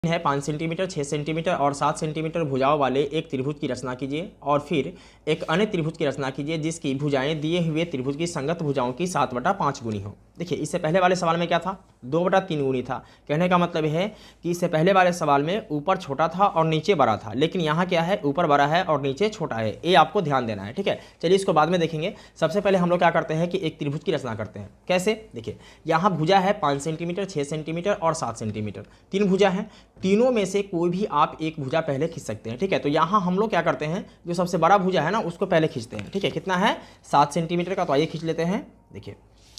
है 5 centimetre, 6 centimetre और 7 centimetre भुजाओं वाले एक त्रिभुज की रचना कीजिए और फिर एक अन्य त्रिभुज की रचना कीजिए जिसकी भुजाएं दिए हुए त्रिभुज की संगत भुजाओं की 7/5 गुनी हो। देखिए इससे पहले वाले सवाल में क्या था, 2/3 गुनी था। कहने का मतलब है कि इससे पहले वाले सवाल में ऊपर छोटा था और नीचे बड़ा था, लेकिन यहाँ क्या है, ऊपर बड़ा है और नीचे छोटा है। ये आपको ध्यान देना है, ठीक है। चलिए इसको बाद में देखेंगे। सबसे पहले हम लोग क्या करते हैं कि एक त्रिभुज की रचना करते हैं। कैसे, देखिए यहाँ भुजा है 5 सेंटीमीटर, 6 सेंटीमीटर और 7 सेंटीमीटर, 3 भुजा हैं। तीनों में से कोई भी आप एक भुजा पहले खींच सकते हैं, ठीक है। तो यहाँ हम लोग क्या करते हैं, जो सबसे बड़ा भुजा है ना उसको पहले खींचते हैं, ठीक है। कितना है, 7 सेंटीमीटर का, तो आइए खींच लेते हैं। देखिए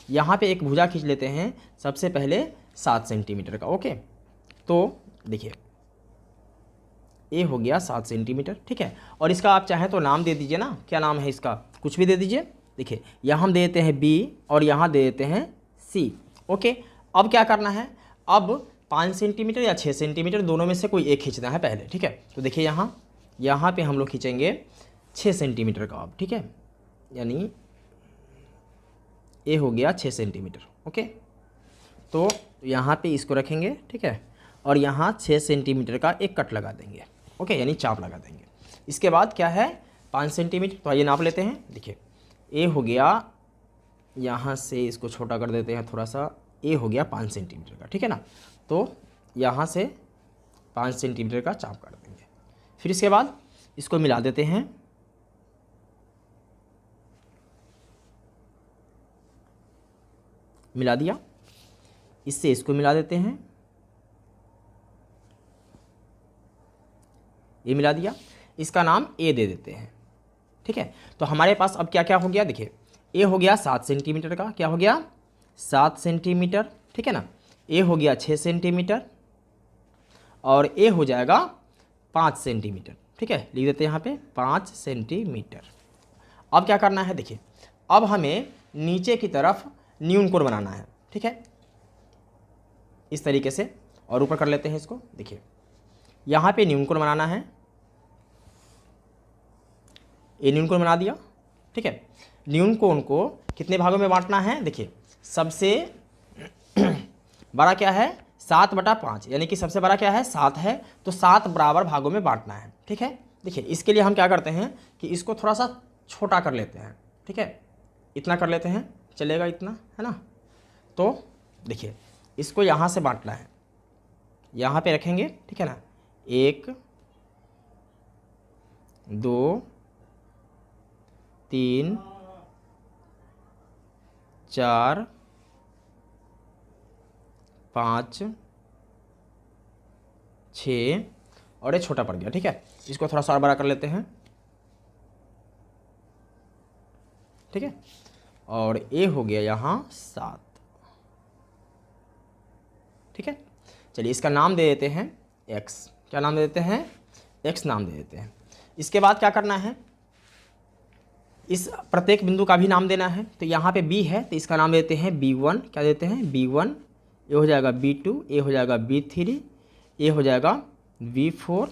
यहाँ पे एक भुजा खींच लेते हैं सबसे पहले 7 सेंटीमीटर का, ओके। तो देखिए ये हो गया 7 सेंटीमीटर, ठीक है। और इसका आप चाहें तो नाम दे दीजिए ना, क्या नाम है इसका, कुछ भी दे दीजिए। देखिए यहाँ हम दे देते हैं बी और यहाँ दे देते हैं सी, ओके। अब क्या करना है, अब 5 सेंटीमीटर या 6 सेंटीमीटर दोनों में से कोई एक खींचना है पहले, ठीक है। तो देखिए यहाँ पे हम लोग खींचेंगे 6 सेंटीमीटर का अब, ठीक है। यानी ये हो गया 6 सेंटीमीटर, ओके। तो यहाँ पे इसको रखेंगे, ठीक है, और यहाँ 6 सेंटीमीटर का एक कट लगा देंगे, ओके, यानी चाप लगा देंगे। इसके बाद क्या है, 5 सेंटीमीटर, तो आइए नाप लेते हैं। देखिए ये हो गया, यहाँ से इसको छोटा कर देते हैं थोड़ा सा, ये हो गया 5 सेंटीमीटर का, ठीक है ना। तो यहाँ से 5 सेंटीमीटर का चाप काट देंगे। फिर इसके बाद इसको मिला देते हैं, मिला दिया, इससे इसको मिला देते हैं, ये मिला दिया, इसका नाम ए दे देते हैं, ठीक है। तो हमारे पास अब क्या क्या हो गया, देखिए ए हो गया 7 सेंटीमीटर का, क्या हो गया 7 सेंटीमीटर, ठीक है ना। ए हो गया 6 सेंटीमीटर और ए हो जाएगा 5 सेंटीमीटर, ठीक है। लिख देते हैं यहाँ पे 5 सेंटीमीटर। अब क्या करना है, देखिए अब हमें नीचे की तरफ न्यून कोण बनाना है, ठीक है, इस तरीके से। और ऊपर कर लेते हैं इसको। देखिए यहाँ पे न्यून कोण बनाना है, ये न्यून कोण बना दिया, ठीक है। न्यून कोण को कितने भागों में बांटना है, देखिए सबसे बड़ा क्या है 7/5, यानी कि सबसे बड़ा क्या है 7 है, तो 7 बराबर भागों में बांटना है, ठीक है। देखिए इसके लिए हम क्या करते हैं कि इसको थोड़ा सा छोटा कर लेते हैं, ठीक है, इतना कर लेते हैं, चलेगा इतना, है ना। तो देखिए इसको यहाँ से बांटना है, यहाँ पे रखेंगे, ठीक है ना। 1 2 3 4 5 6 और ये छोटा पड़ गया, ठीक है। इसको थोड़ा सा और बड़ा कर लेते हैं, ठीक है। और ये हो गया यहाँ 7, ठीक है। चलिए इसका नाम दे देते हैं x, क्या नाम दे देते हैं, x नाम दे देते हैं। इसके बाद क्या करना है, इस प्रत्येक बिंदु का भी नाम देना है। तो यहाँ पे b है तो इसका नाम देते हैं b1, क्या देते हैं b1, ये हो जाएगा b2, ये हो जाएगा b3, ये हो जाएगा b4,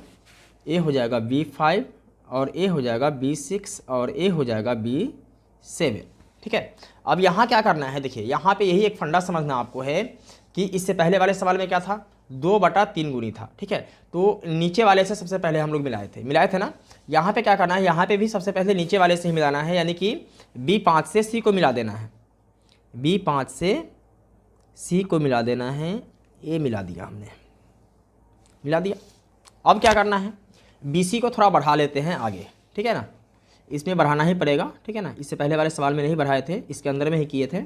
ये हो जाएगा b5 और ये हो जाएगा b6 और ये हो जाएगा b7, ठीक है। अब यहाँ क्या करना है, देखिए यहाँ पे यही एक फंडा समझना आपको है कि इससे पहले वाले सवाल में क्या था, 2/3 गुनी था, ठीक है। तो नीचे वाले से सबसे पहले हम लोग मिलाए थे ना। यहाँ पे क्या करना है, यहाँ पे भी सबसे पहले नीचे वाले से ही मिलाना है, यानी कि B5 से C को मिला देना है, B5 से C को मिला देना है। ये मिला दिया हमने, मिला दिया। अब क्या करना है, BC को थोड़ा बढ़ा लेते हैं आगे, ठीक है ना, इसमें बढ़ाना ही पड़ेगा, ठीक है ना। इससे पहले वाले सवाल में नहीं बढ़ाए थे, इसके अंदर में ही किए थे,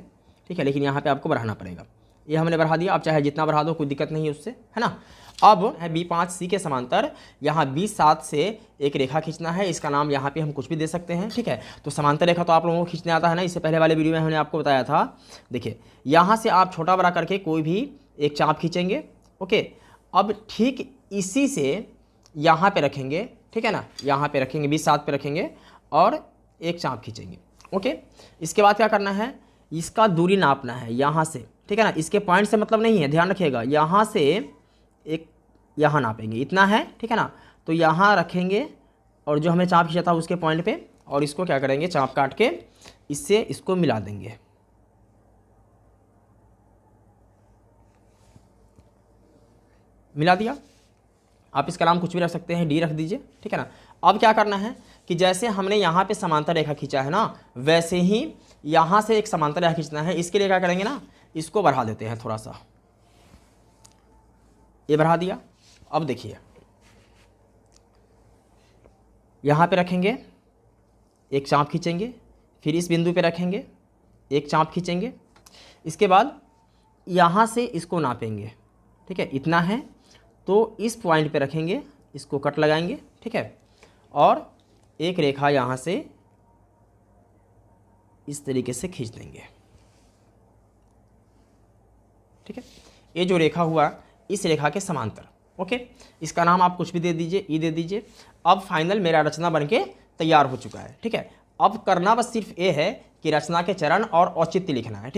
ठीक है, लेकिन यहाँ पे आपको बढ़ाना पड़ेगा। ये हमने बढ़ा दिया, अब चाहे जितना बढ़ा दो कोई दिक्कत नहीं है उससे, है ना। अब है B5C के समांतर यहाँ B7 से एक रेखा खींचना है, इसका नाम यहाँ पे हम कुछ भी दे सकते हैं, ठीक है। तो समांतर रेखा तो आप लोगों को खींचने आता है ना, इससे पहले वाले वीडियो में हमने आपको बताया था। देखिए यहाँ से आप छोटा बड़ा करके कोई भी एक चाप खींचेंगे, ओके। अब ठीक इसी से यहाँ पे रखेंगे, ठीक है ना, यहाँ पे रखेंगे, B7 पे रखेंगे और एक चाप खींचेंगे, ओके। इसके बाद क्या करना है, इसका दूरी नापना है यहाँ से, ठीक है ना। इसके पॉइंट से मतलब नहीं है, ध्यान रखिएगा, यहाँ से एक यहाँ नापेंगे, इतना है, ठीक है ना। तो यहाँ रखेंगे और जो हमें चाप खींचा था उसके पॉइंट पे, और इसको क्या करेंगे, चाप काट के इससे इसको मिला देंगे, मिला दिया। आप इसका नाम कुछ भी रख सकते हैं, डी रख दीजिए, ठीक है ना। अब क्या करना है कि जैसे हमने यहाँ पे समांतर रेखा खींचा है ना, वैसे ही यहाँ से एक समांतर रेखा खींचना है। इसके लिए क्या करेंगे ना, इसको बढ़ा देते हैं थोड़ा सा, ये बढ़ा दिया। अब देखिए यहाँ पे रखेंगे, एक चाप खींचेंगे, फिर इस बिंदु पे रखेंगे, एक चाप खींचेंगे, इसके बाद यहाँ से इसको नापेंगे, ठीक है, इतना है तो इस पॉइंट पे रखेंगे, इसको कट लगाएंगे, ठीक है, और एक रेखा यहाँ से इस तरीके से खींच देंगे, ठीक है। ये जो रेखा हुआ इस रेखा के समांतर, ओके। इसका नाम आप कुछ भी दे दीजिए, ई दे दीजिए। अब फाइनल मेरा रचना बनके तैयार हो चुका है, ठीक है। अब करना बस सिर्फ ये है कि रचना के चरण और औचित्य लिखना है, ठीक।